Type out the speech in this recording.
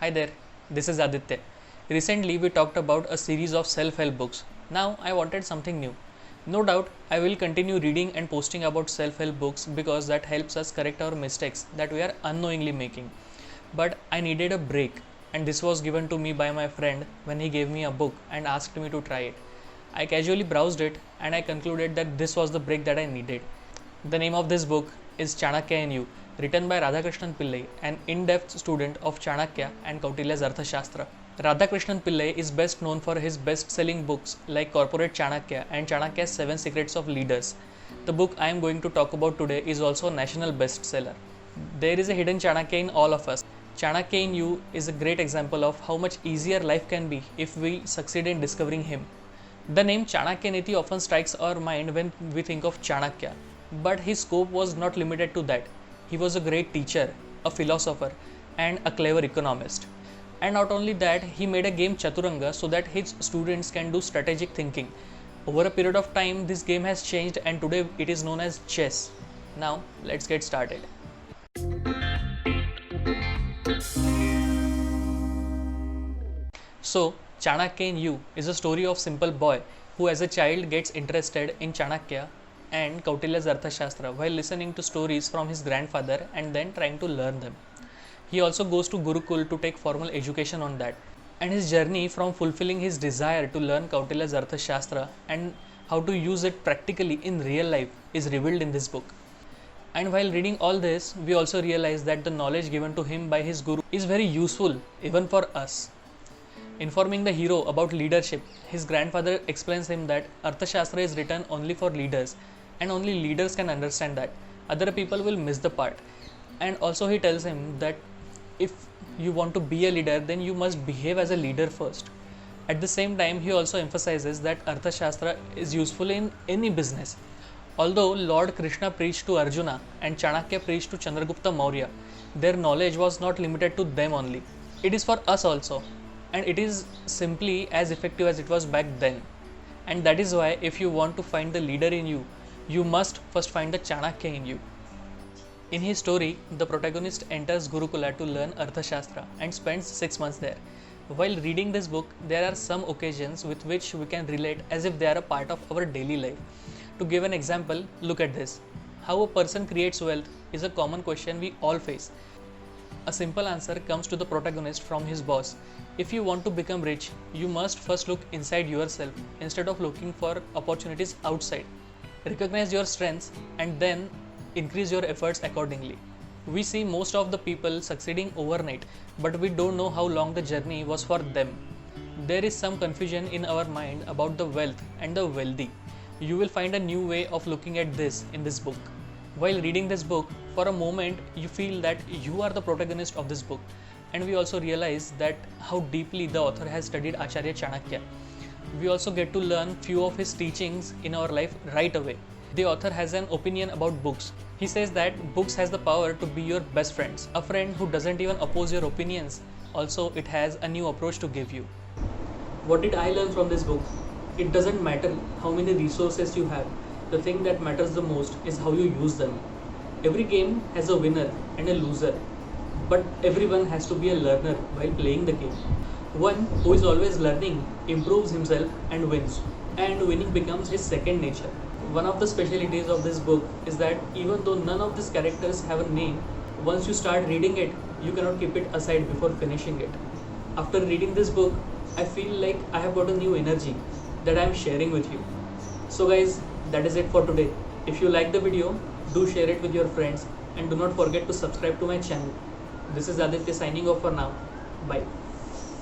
Hi there, this is Aditya. Recently, we talked about a series of self help books. Now, I wanted something new. No doubt, I will continue reading and posting about self help books because that helps us correct our mistakes that we are unknowingly making. But I needed a break, and this was given to me by my friend when he gave me a book and asked me to try it. I casually browsed it and I concluded that this was the break that I needed. The name of this book is Chanakya in You, written by Radhakrishnan Pillai, an in-depth student of Chanakya and Kautilya's Arthashastra. Radhakrishnan Pillai is best known for his best-selling books like Corporate Chanakya and Chanakya's 7 Secrets of Leaders. The book I am going to talk about today is also a national bestseller. There is a hidden Chanakya in all of us. Chanakya in You is a great example of how much easier life can be if we succeed in discovering him. The name Chanakya Niti often strikes our mind when we think of Chanakya, but his scope was not limited to that. He was a great teacher, a philosopher, and a clever economist. And not only that, he made a game Chaturanga so that his students can do strategic thinking. Over a period of time, this game has changed and today it is known as chess. Now, let's get started. So, Chanakya in You is a story of simple boy who as a child gets interested in Chanakya and Kautilya's Arthashastra while listening to stories from his grandfather and then trying to learn them. He also goes to Gurukul to take formal education on that. And his journey from fulfilling his desire to learn Kautilya's Arthashastra and how to use it practically in real life is revealed in this book. And while reading all this, we also realize that the knowledge given to him by his guru is very useful even for us. Informing the hero about leadership, his grandfather explains him that Arthashastra is written only for leaders and only leaders can understand that. Other people will miss the part. And also he tells him that if you want to be a leader, then you must behave as a leader first. At the same time, he also emphasizes that Arthashastra is useful in any business. Although Lord Krishna preached to Arjuna and Chanakya preached to Chandragupta Maurya, their knowledge was not limited to them only. It is for us also. And it is simply as effective as it was back then. And that is why if you want to find the leader in you, you must first find the Chanakya in you. In his story, the protagonist enters Gurukula to learn Arthashastra and spends 6 months there. While reading this book, there are some occasions with which we can relate as if they are a part of our daily life. To give an example, look at this. How a person creates wealth is a common question we all face. A simple answer comes to the protagonist from his boss. If you want to become rich, you must first look inside yourself instead of looking for opportunities outside. Recognize your strengths and then increase your efforts accordingly. We see most of the people succeeding overnight, but we don't know how long the journey was for them. There is some confusion in our mind about the wealth and the wealthy. You will find a new way of looking at this in this book. While reading this book, for a moment you feel that you are the protagonist of this book, and we also realize that how deeply the author has studied Acharya Chanakya. We also get to learn few of his teachings in our life right away. The author has an opinion about books. He says that books has the power to be your best friends, a friend who doesn't even oppose your opinions. Also, it has a new approach to give you. What did I learn from this book? It doesn't matter how many resources you have. The thing that matters the most is how you use them. Every game has a winner and a loser, but everyone has to be a learner while playing the game. One who is always learning improves himself and wins, and winning becomes his second nature. One of the specialities of this book is that even though none of these characters have a name, once you start reading it, you cannot keep it aside before finishing it. After reading this book, I feel like I have got a new energy that I am sharing with you. So guys, that is it for today. If you like the video, do share it with your friends and do not forget to subscribe to my channel. This is Aditya signing off for now. Bye.